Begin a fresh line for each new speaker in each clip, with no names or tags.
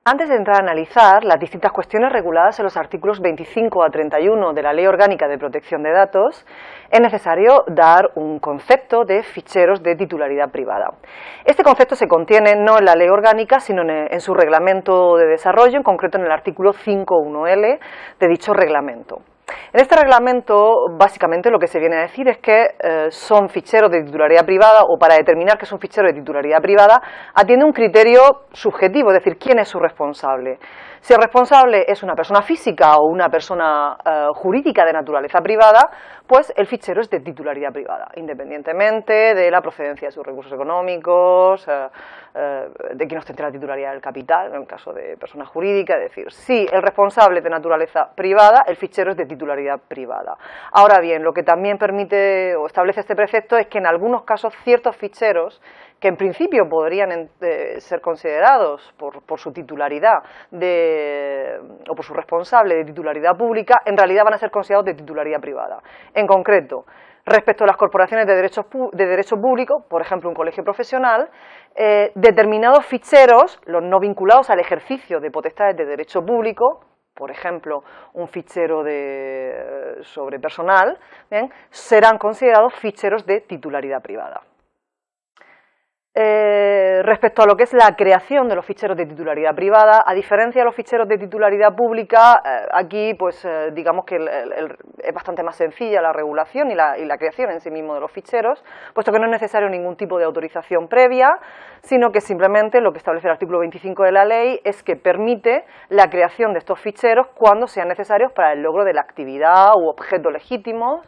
Antes de entrar a analizar las distintas cuestiones reguladas en los artículos 25 a 31 de la Ley Orgánica de Protección de Datos, es necesario dar un concepto de ficheros de titularidad privada. Este concepto se contiene no en la Ley Orgánica, sino en su reglamento de desarrollo, en concreto en el artículo 5.1l de dicho reglamento. En este reglamento, básicamente, lo que se viene a decir es que son ficheros de titularidad privada, o para determinar que es un fichero de titularidad privada, atiende un criterio subjetivo, es decir, ¿quién es su responsable? Si el responsable es una persona física o una persona jurídica de naturaleza privada, pues el fichero es de titularidad privada, independientemente de la procedencia de sus recursos económicos, de quién ostente la titularidad del capital, en el caso de persona jurídica, es decir, si el responsable es de naturaleza privada, el fichero es de titularidad privada. Ahora bien, lo que también permite o establece este precepto es que en algunos casos ciertos ficheros que en principio podrían ser considerados por su titularidad o por su responsable de titularidad pública, en realidad van a ser considerados de titularidad privada. En concreto, respecto a las corporaciones de derecho público, por ejemplo un colegio profesional, determinados ficheros, los no vinculados al ejercicio de potestades de derecho público, por ejemplo, un fichero sobre personal, ¿bien?, serán considerados ficheros de titularidad privada. Respecto a lo que es la creación de los ficheros de titularidad privada, a diferencia de los ficheros de titularidad pública, aquí pues digamos que es bastante más sencilla la regulación y la creación en sí mismo de los ficheros, puesto que no es necesario ningún tipo de autorización previa, sino que simplemente lo que establece el artículo 25 de la ley es que permite la creación de estos ficheros cuando sean necesarios para el logro de la actividad u objeto legítimo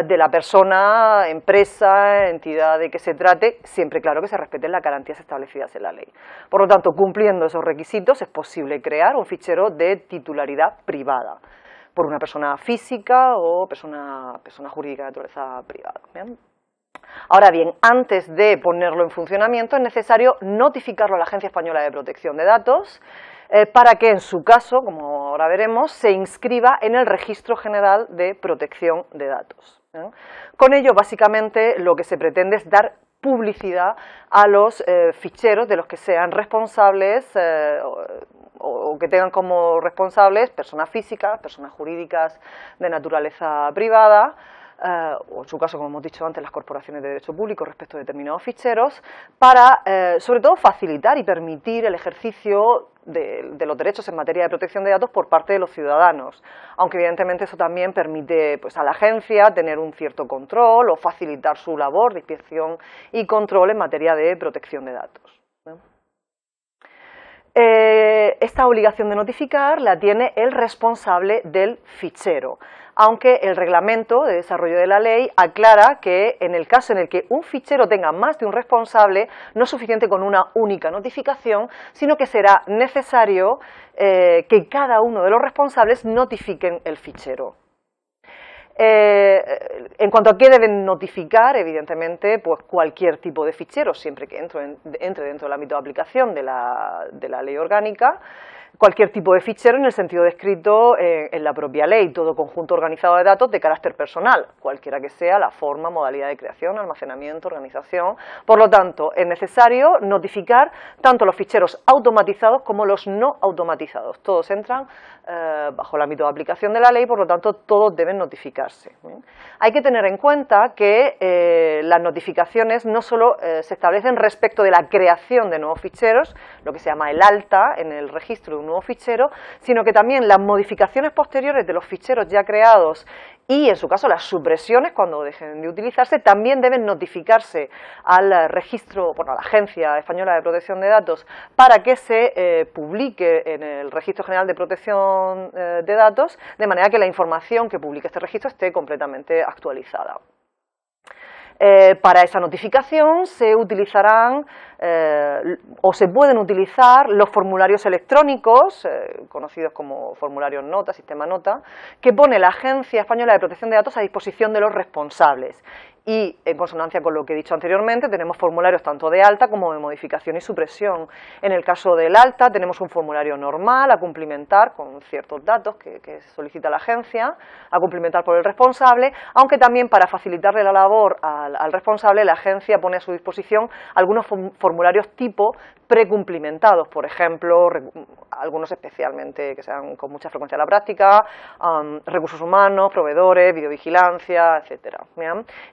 de la persona, empresa, entidad de que se trate, siempre claro que se respeten las garantías establecidas en la ley. Por lo tanto, cumpliendo esos requisitos, es posible crear un fichero de titularidad privada por una persona física o persona jurídica de naturaleza privada. ¿Bien? Ahora bien, antes de ponerlo en funcionamiento es necesario notificarlo a la Agencia Española de Protección de Datos para que en su caso, como ahora veremos, se inscriba en el Registro General de Protección de Datos. Con ello, básicamente, lo que se pretende es dar publicidad a los ficheros de los que sean responsables o que tengan como responsables personas físicas, personas jurídicas de naturaleza privada, o en su caso, como hemos dicho antes, las corporaciones de derecho público respecto a determinados ficheros, para, sobre todo, facilitar y permitir el ejercicio de los derechos en materia de protección de datos por parte de los ciudadanos, aunque evidentemente eso también permite pues, a la agencia tener un cierto control o facilitar su labor de inspección y control en materia de protección de datos. Esta obligación de notificar la tiene el responsable del fichero, aunque el reglamento de desarrollo de la ley aclara que en el caso en el que un fichero tenga más de un responsable, no es suficiente con una única notificación, sino que será necesario que cada uno de los responsables notifiquen el fichero. En cuanto a qué deben notificar, evidentemente, pues cualquier tipo de fichero, siempre que entre dentro del ámbito de aplicación de la ley orgánica, cualquier tipo de fichero en el sentido descrito en la propia ley, todo conjunto organizado de datos de carácter personal, cualquiera que sea la forma, modalidad de creación, almacenamiento, organización. Por lo tanto, es necesario notificar tanto los ficheros automatizados como los no automatizados. Todos entran bajo el ámbito de aplicación de la ley, por lo tanto, todos deben notificarse. Hay que tener en cuenta que las notificaciones no solo se establecen respecto de la creación de nuevos ficheros, lo que se llama el alta en el registro de un nuevo fichero, sino que también las modificaciones posteriores de los ficheros ya creados y, en su caso, las supresiones cuando dejen de utilizarse, también deben notificarse al registro, bueno, a la Agencia Española de Protección de Datos para que se publique en el Registro General de Protección de Datos, de manera que la información que publique este registro esté completamente actualizada. Para esa notificación se utilizarán o se pueden utilizar los formularios electrónicos, conocidos como formularios nota, sistema nota, que pone la Agencia Española de Protección de Datos a disposición de los responsables Y, en consonancia con lo que he dicho anteriormente, tenemos formularios tanto de alta como de modificación y supresión. En el caso del alta tenemos un formulario normal a cumplimentar con ciertos datos que solicita la agencia, a cumplimentar por el responsable, aunque también para facilitarle la labor al responsable, la agencia pone a su disposición algunos formularios tipo precumplimentados, por ejemplo, algunos especialmente que sean con mucha frecuencia en la práctica, recursos humanos, proveedores, videovigilancia, etcétera.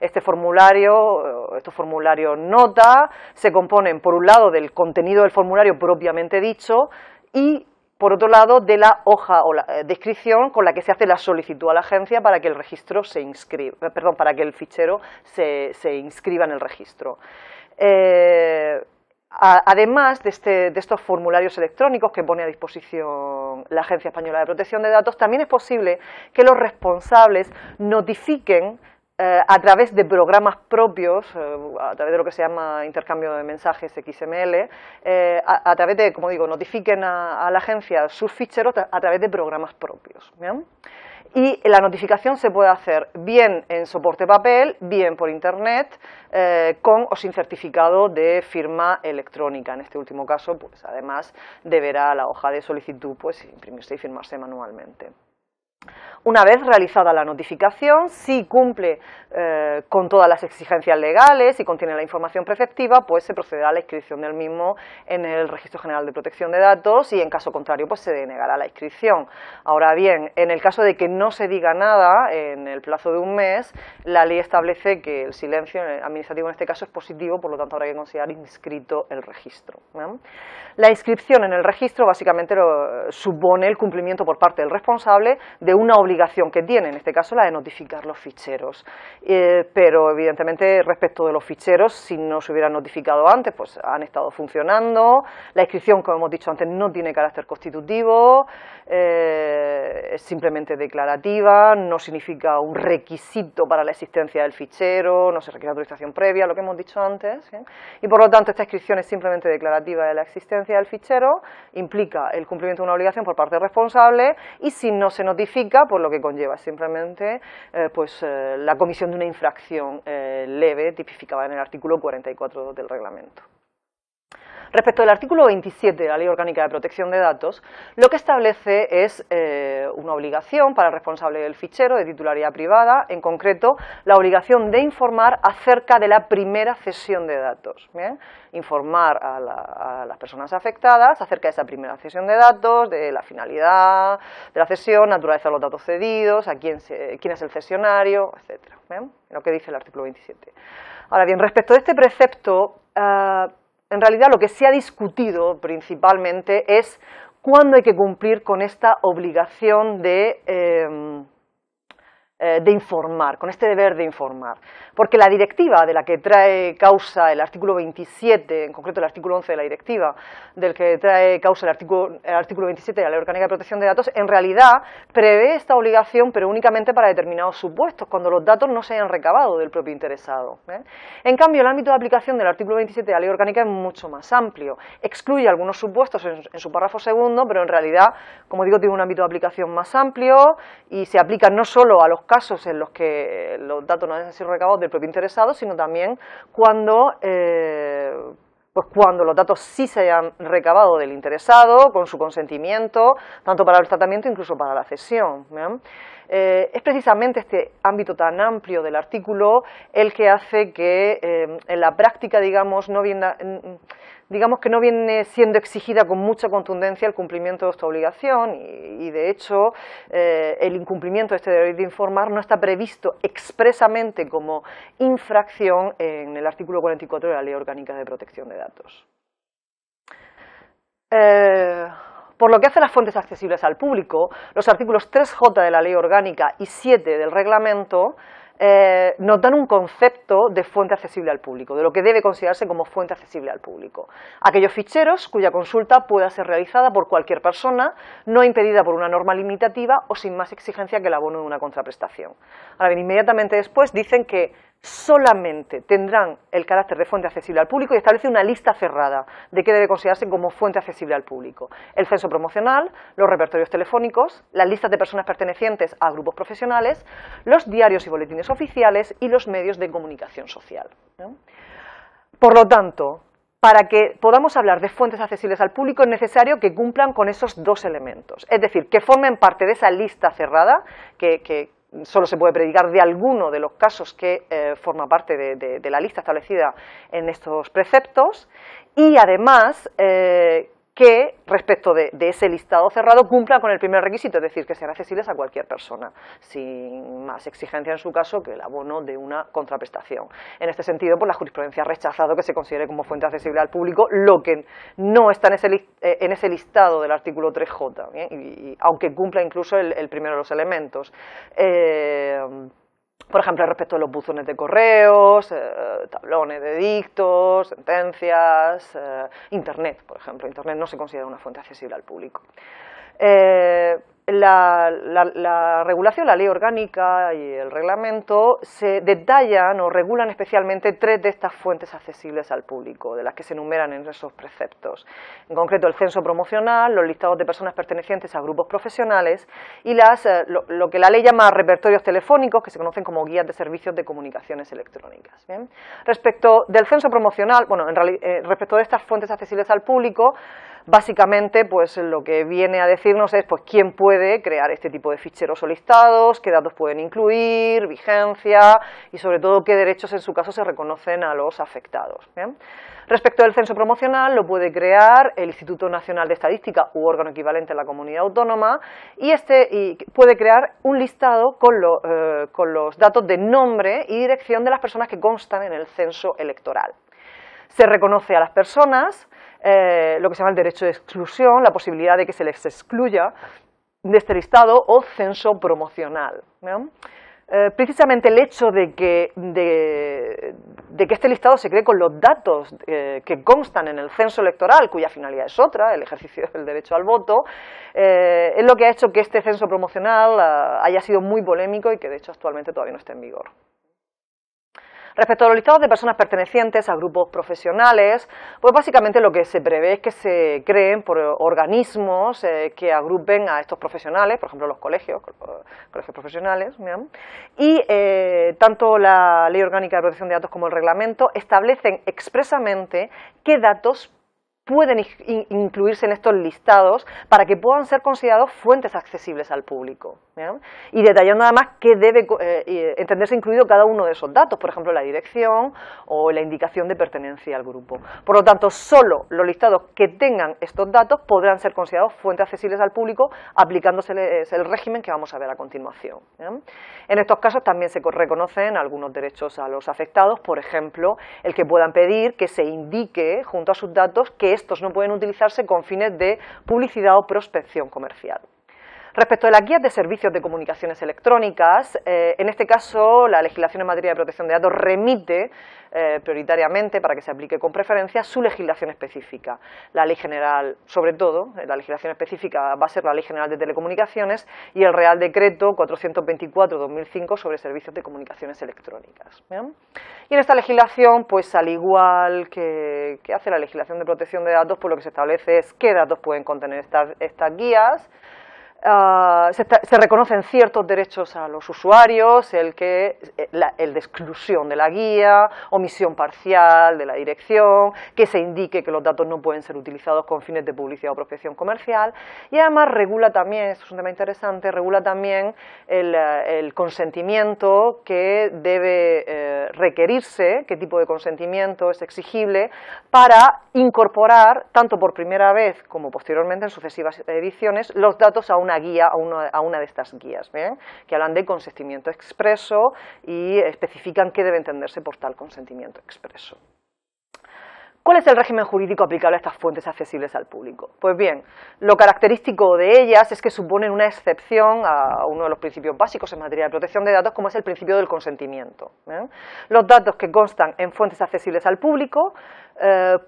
Estos formularios nota se componen por un lado del contenido del formulario propiamente dicho y por otro lado de la hoja o la descripción con la que se hace la solicitud a la agencia para que el registro se inscriba, para que el fichero se inscriba en el registro. Además de estos formularios electrónicos que pone a disposición la Agencia Española de Protección de Datos, también es posible que los responsables notifiquen a través de programas propios, a través de lo que se llama intercambio de mensajes XML, a través de, como digo, notifiquen a la agencia sus ficheros a través de programas propios. ¿Bien? Y la notificación se puede hacer bien en soporte papel, bien por internet, con o sin certificado de firma electrónica. En este último caso, pues además deberá la hoja de solicitud pues imprimirse y firmarse manualmente. Una vez realizada la notificación, si cumple con todas las exigencias legales y contiene la información preceptiva, pues se procederá a la inscripción del mismo en el Registro General de Protección de Datos y en caso contrario pues se denegará la inscripción. Ahora bien, en el caso de que no se diga nada en el plazo de un mes, la ley establece que el silencio administrativo en este caso es positivo, por lo tanto habrá que considerar inscrito el registro. La inscripción en el registro básicamente supone el cumplimiento por parte del responsable de una obligación que tiene, en este caso la de notificar los ficheros, pero evidentemente respecto de los ficheros, si no se hubieran notificado antes, pues han estado funcionando. La inscripción, como hemos dicho antes, no tiene carácter constitutivo, es simplemente declarativa, no significa un requisito para la existencia del fichero, no se requiere autorización previa, lo que hemos dicho antes, ¿sí? Y por lo tanto esta inscripción es simplemente declarativa de la existencia del fichero, implica el cumplimiento de una obligación por parte del responsable y si no se notifica, pues lo que conlleva es simplemente la comisión de una infracción leve tipificada en el artículo 44 del reglamento. Respecto del artículo 27 de la Ley Orgánica de Protección de Datos, lo que establece es una obligación para el responsable del fichero de titularidad privada, en concreto la obligación de informar acerca de la primera cesión de datos. ¿Bien? Informar a las personas afectadas acerca de esa primera cesión de datos, de la finalidad de la cesión, naturaleza de los datos cedidos, quién es el cesionario, etc. ¿Bien? Lo que dice el artículo 27. Ahora bien, respecto de este precepto, en realidad lo que se ha discutido principalmente es cuándo hay que cumplir con esta obligación de informar, con este deber de informar. Porque la directiva de la que trae causa el artículo 27, en concreto el artículo 11 de la directiva, del que trae causa el artículo 27 de la Ley Orgánica de Protección de Datos, en realidad prevé esta obligación, pero únicamente para determinados supuestos, cuando los datos no se hayan recabado del propio interesado. En cambio, el ámbito de aplicación del artículo 27 de la Ley Orgánica es mucho más amplio. Excluye algunos supuestos en su párrafo segundo, pero en realidad, como digo, tiene un ámbito de aplicación más amplio y se aplica no solo a los casos en los que los datos no han sido recabados del propio interesado, sino también cuando los datos sí se hayan recabado del interesado, con su consentimiento, tanto para el tratamiento incluso para la cesión. Es precisamente este ámbito tan amplio del artículo el que hace que en la práctica, digamos que no viene siendo exigida con mucha contundencia el cumplimiento de esta obligación y de hecho el incumplimiento de este deber de informar no está previsto expresamente como infracción en el artículo 44 de la Ley Orgánica de Protección de Datos. Por lo que hace a las fuentes accesibles al público, los artículos 3J de la Ley Orgánica y 7 del Reglamento nos dan un concepto de fuente accesible al público, de lo que debe considerarse como fuente accesible al público. Aquellos ficheros cuya consulta pueda ser realizada por cualquier persona, no impedida por una norma limitativa o sin más exigencia que el abono de una contraprestación. Ahora bien, inmediatamente después dicen que solamente tendrán el carácter de fuente accesible al público y establece una lista cerrada de qué debe considerarse como fuente accesible al público. El censo promocional, los repertorios telefónicos, las listas de personas pertenecientes a grupos profesionales, los diarios y boletines oficiales y los medios de comunicación social, ¿no? Por lo tanto, para que podamos hablar de fuentes accesibles al público es necesario que cumplan con esos dos elementos, es decir, que formen parte de esa lista cerrada, que solo se puede predicar de alguno de los casos que forma parte de la lista establecida en estos preceptos, y además que respecto de ese listado cerrado cumpla con el primer requisito, es decir, que sean accesibles a cualquier persona, sin más exigencia en su caso que el abono de una contraprestación. En este sentido, pues la jurisprudencia ha rechazado que se considere como fuente accesible al público lo que no está en ese listado del artículo 3J, y aunque cumpla incluso el primero de los elementos. Por ejemplo, respecto a los buzones de correos, tablones de edictos, sentencias, Internet, por ejemplo. Internet no se considera una fuente accesible al público. La regulación, la ley orgánica y el reglamento se detallan o regulan especialmente tres de estas fuentes accesibles al público, de las que se enumeran en esos preceptos. En concreto, el censo promocional, los listados de personas pertenecientes a grupos profesionales y lo que la ley llama repertorios telefónicos, que se conocen como guías de servicios de comunicaciones electrónicas. ¿Bien? Respecto del censo promocional, bueno, respecto de estas fuentes accesibles al público, básicamente, pues lo que viene a decirnos es pues quién puede crear este tipo de ficheros o listados, qué datos pueden incluir, vigencia y sobre todo qué derechos en su caso se reconocen a los afectados. ¿Bien? Respecto del censo promocional, lo puede crear el Instituto Nacional de Estadística u órgano equivalente en la comunidad autónoma y puede crear un listado con los datos de nombre y dirección de las personas que constan en el censo electoral. Se reconoce a las personas lo que se llama el derecho de exclusión, la posibilidad de que se les excluya de este listado o censo promocional. ¿No? Precisamente el hecho de que este listado se cree con los datos que constan en el censo electoral, cuya finalidad es otra, el ejercicio del derecho al voto, es lo que ha hecho que este censo promocional haya sido muy polémico y que de hecho actualmente todavía no esté en vigor. Respecto a los listados de personas pertenecientes a grupos profesionales, pues básicamente lo que se prevé es que se creen por organismos que agrupen a estos profesionales, por ejemplo los colegios profesionales, ¿bien? Y tanto la Ley Orgánica de Protección de Datos como el reglamento establecen expresamente qué datos pueden incluirse en estos listados para que puedan ser considerados fuentes accesibles al público, ¿bien? Y detallando además qué debe entenderse incluido cada uno de esos datos, por ejemplo la dirección o la indicación de pertenencia al grupo. Por lo tanto, solo los listados que tengan estos datos podrán ser considerados fuentes accesibles al público aplicándose el régimen que vamos a ver a continuación, ¿bien? En estos casos también se reconocen algunos derechos a los afectados, por ejemplo, el que puedan pedir que se indique junto a sus datos que estos no pueden utilizarse con fines de publicidad o prospección comercial. Respecto de las guías de servicios de comunicaciones electrónicas, en este caso la legislación en materia de protección de datos remite prioritariamente, para que se aplique con preferencia, su legislación específica. La ley general, sobre todo, la legislación específica va a ser la Ley General de Telecomunicaciones y el Real Decreto 424/2005 sobre servicios de comunicaciones electrónicas. ¿Bien? Y en esta legislación, pues al igual que hace la legislación de protección de datos, pues lo que se establece es qué datos pueden contener estas guías. Se reconocen ciertos derechos a los usuarios, el de exclusión de la guía, omisión parcial de la dirección, que se indique que los datos no pueden ser utilizados con fines de publicidad o prospección comercial, y además regula también, esto es un tema interesante, regula también el consentimiento que debe requerirse, qué tipo de consentimiento es exigible para incorporar, tanto por primera vez como posteriormente en sucesivas ediciones, los datos a una guía, a una de estas guías, ¿bien? Que hablan de consentimiento expreso y especifican qué debe entenderse por tal consentimiento expreso. ¿Cuál es el régimen jurídico aplicable a estas fuentes accesibles al público? Pues bien, lo característico de ellas es que suponen una excepción a uno de los principios básicos en materia de protección de datos, como es el principio del consentimiento. ¿Bien? Los datos que constan en fuentes accesibles al público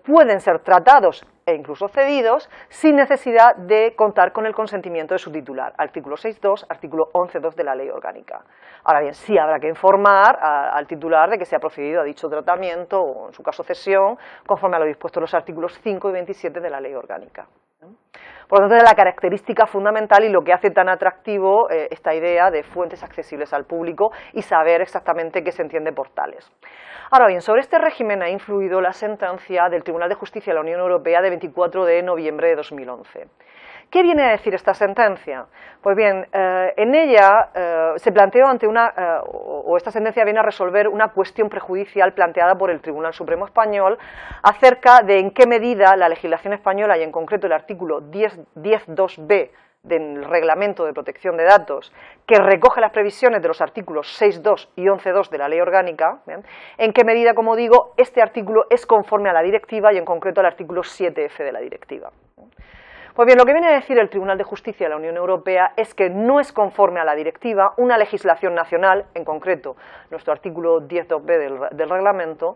pueden ser tratados e incluso cedidos sin necesidad de contar con el consentimiento de su titular, artículo 6.2, artículo 11.2 de la Ley Orgánica. Ahora bien, sí habrá que informar al titular de que se ha procedido a dicho tratamiento o, en su caso, cesión, conforme a lo dispuesto en los artículos 5 y 27 de la Ley Orgánica. Por lo tanto, es la característica fundamental y lo que hace tan atractivo esta idea de fuentes accesibles al público y saber exactamente qué se entiende por tales. Ahora bien, sobre este régimen ha influido la sentencia del Tribunal de Justicia de la Unión Europea de 24 de noviembre de 2011. ¿Qué viene a decir esta sentencia? Pues bien, en ella se planteó esta sentencia viene a resolver una cuestión prejudicial planteada por el Tribunal Supremo Español acerca de en qué medida la legislación española, y en concreto el artículo 10.2b del Reglamento de Protección de Datos, que recoge las previsiones de los artículos 6.2 y 11.2 de la Ley Orgánica, ¿bien?, en qué medida, como digo, este artículo es conforme a la directiva y en concreto al artículo 7F de la directiva. Pues bien, lo que viene a decir el Tribunal de Justicia de la Unión Europea es que no es conforme a la directiva una legislación nacional, en concreto nuestro artículo 10.2b del reglamento,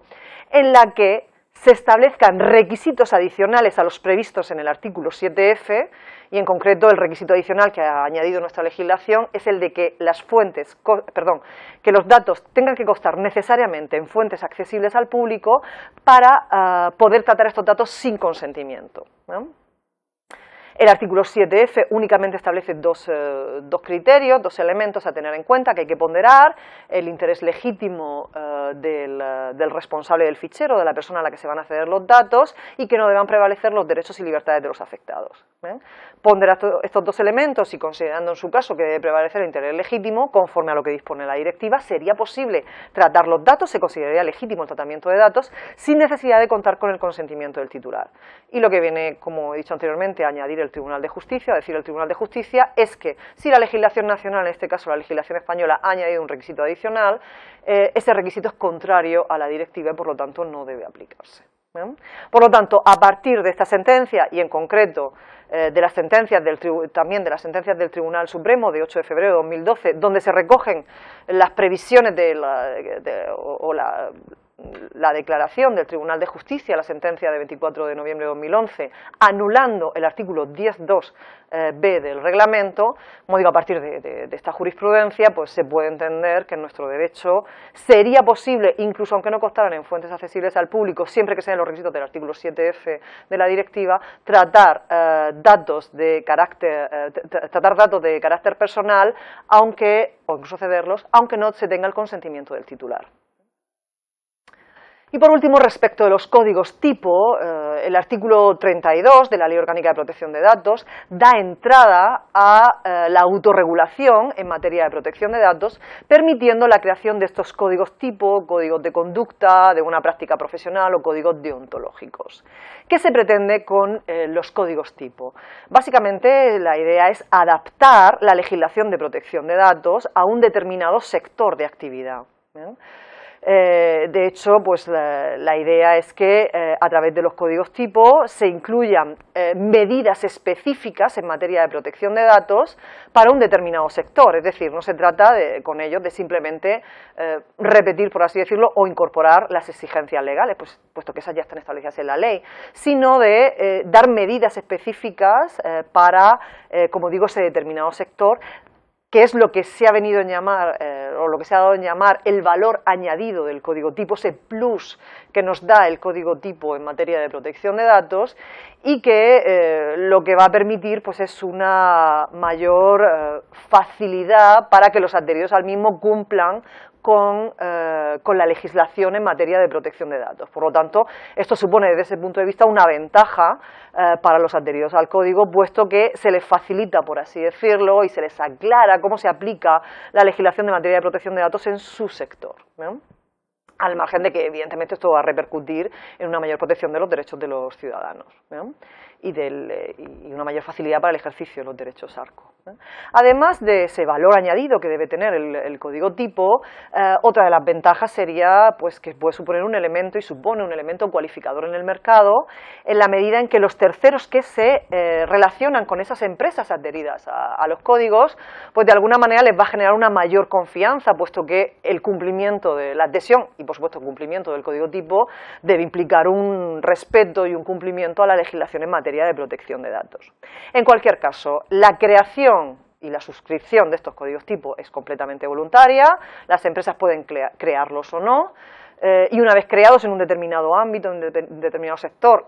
en la que se establezcan requisitos adicionales a los previstos en el artículo 7F, y en concreto el requisito adicional que ha añadido nuestra legislación es el de que que los datos tengan que constar necesariamente en fuentes accesibles al público para poder tratar estos datos sin consentimiento, ¿no? El artículo 7F únicamente establece dos criterios, dos elementos a tener en cuenta que hay que ponderar: el interés legítimo del responsable del fichero, de la persona a la que se van a ceder los datos, y que no deban prevalecer los derechos y libertades de los afectados. Ponderar estos dos elementos y considerando en su caso que debe prevalecer el interés legítimo, conforme a lo que dispone la directiva, sería posible tratar los datos, se consideraría legítimo el tratamiento de datos, sin necesidad de contar con el consentimiento del titular. Y lo que viene, como he dicho anteriormente, a añadir el Tribunal de Justicia, a decir el Tribunal de Justicia, es que si la legislación nacional, en este caso la legislación española, ha añadido un requisito adicional, ese requisito es contrario a la directiva y por lo tanto no debe aplicarse. Por lo tanto, a partir de esta sentencia y en concreto de las sentencias también de las sentencias del Tribunal Supremo de 8 de febrero de 2012, donde se recogen las previsiones la declaración del Tribunal de Justicia, la sentencia de 24 de noviembre de 2011, anulando el artículo 10.2b del reglamento, como digo, a partir de esta jurisprudencia, pues se puede entender que en nuestro derecho sería posible, incluso aunque no constaran en fuentes accesibles al público, siempre que sean los requisitos del artículo 7F de la directiva, tratar datos de carácter personal, o incluso cederlos, aunque no se tenga el consentimiento del titular. Y por último, respecto de los códigos tipo, el artículo 32 de la Ley Orgánica de Protección de Datos da entrada a la autorregulación en materia de protección de datos, permitiendo la creación de estos códigos tipo, códigos de conducta, de una práctica profesional o códigos deontológicos. ¿Qué se pretende con los códigos tipo? Básicamente, la idea es adaptar la legislación de protección de datos a un determinado sector de actividad. De hecho, pues la idea es que a través de los códigos tipo se incluyan medidas específicas en materia de protección de datos para un determinado sector, es decir, no se trata con ellos de simplemente repetir, por así decirlo, o incorporar las exigencias legales, puesto que esas ya están establecidas en la ley, sino de dar medidas específicas para, como digo, ese determinado sector, que es lo que se ha venido a llamar, o lo que se ha dado en llamar el valor añadido del código tipo, ese plus que nos da el código tipo en materia de protección de datos, y que lo que va a permitir pues es una mayor facilidad para que los adheridos al mismo cumplan con la legislación en materia de protección de datos. Por lo tanto, esto supone desde ese punto de vista una ventaja para los adheridos al código, puesto que se les facilita, por así decirlo, y se les aclara cómo se aplica la legislación de materia de protección de datos en su sector, ¿no? Al margen de que, evidentemente, esto va a repercutir en una mayor protección de los derechos de los ciudadanos, ¿no? y una mayor facilidad para el ejercicio de los derechos ARCO. Además de ese valor añadido que debe tener el código tipo, otra de las ventajas sería pues, que puede suponer un elemento y supone un elemento cualificador en el mercado en la medida en que los terceros que se relacionan con esas empresas adheridas a los códigos, pues de alguna manera les va a generar una mayor confianza, puesto que el cumplimiento de la adhesión y por supuesto el cumplimiento del código tipo debe implicar un respeto y un cumplimiento a la legislación en materia de protección de datos. En cualquier caso, la creación y la suscripción de estos códigos tipo es completamente voluntaria, las empresas pueden crearlos o no, y una vez creados en un determinado ámbito, en un determinado sector,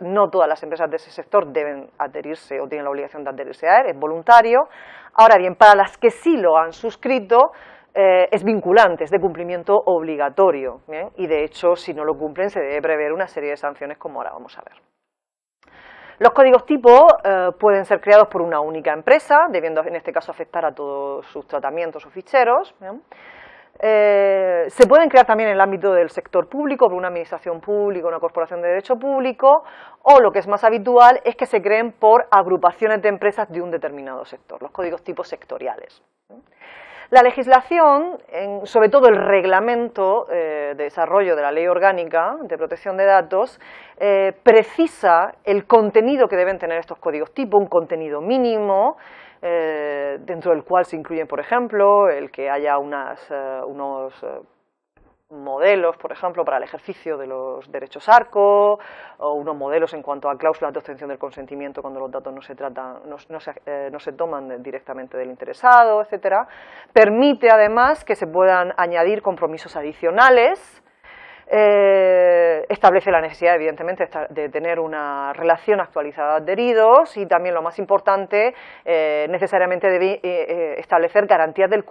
no todas las empresas de ese sector deben adherirse o tienen la obligación de adherirse a él, es voluntario. Ahora bien, para las que sí lo han suscrito, es vinculante, es de cumplimiento obligatorio, ¿bien? Y de hecho, si no lo cumplen, se debe prever una serie de sanciones, como ahora vamos a ver. Los códigos tipo pueden ser creados por una única empresa, debiendo en este caso afectar a todos sus tratamientos o ficheros. Se pueden crear también en el ámbito del sector público, por una administración pública, una corporación de derecho público, o lo que es más habitual es que se creen por agrupaciones de empresas de un determinado sector, los códigos tipo sectoriales. La legislación, sobre todo el reglamento de desarrollo de la Ley Orgánica de Protección de Datos, precisa el contenido que deben tener estos códigos tipo, un contenido mínimo, dentro del cual se incluyen, por ejemplo, el que haya unos modelos, por ejemplo, para el ejercicio de los derechos ARCO, o unos modelos en cuanto a cláusulas de obtención del consentimiento cuando los datos no se toman directamente del interesado, etcétera. Permite además que se puedan añadir compromisos adicionales. Establece la necesidad, evidentemente, de tener una relación actualizada de adheridos y también, lo más importante, necesariamente debe establecer garantías del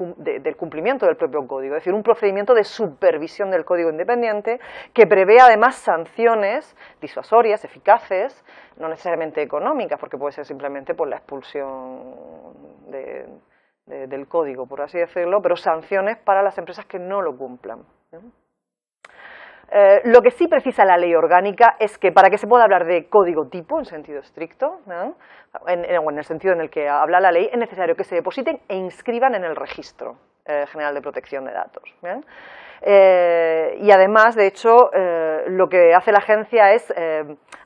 cumplimiento del propio código, es decir, un procedimiento de supervisión del código independiente que prevé además sanciones disuasorias, eficaces, no necesariamente económicas, porque puede ser simplemente por la expulsión del código, por así decirlo, pero sanciones para las empresas que no lo cumplan. Lo que sí precisa la ley orgánica es que para que se pueda hablar de código tipo en sentido estricto, ¿no? en el sentido en el que habla la ley, es necesario que se depositen e inscriban en el Registro General de Protección de Datos. Y además, de hecho, lo que hace la agencia es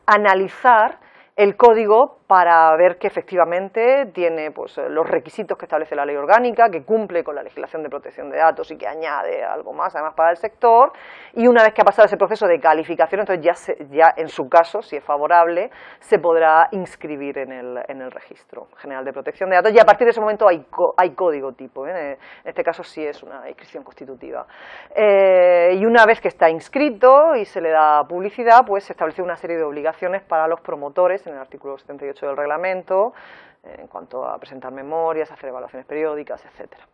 analizar el código para ver que efectivamente tiene pues, los requisitos que establece la ley orgánica, que cumple con la legislación de protección de datos y que añade algo más, además para el sector, y una vez que ha pasado ese proceso de calificación, entonces ya en su caso, si es favorable, se podrá inscribir en el Registro General de Protección de Datos, y a partir de ese momento hay código tipo, en este caso sí es una inscripción constitutiva. Y una vez que está inscrito y se le da publicidad, pues se establece una serie de obligaciones para los promotores en el artículo 78 del reglamento, en cuanto a presentar memorias, hacer evaluaciones periódicas, etcétera.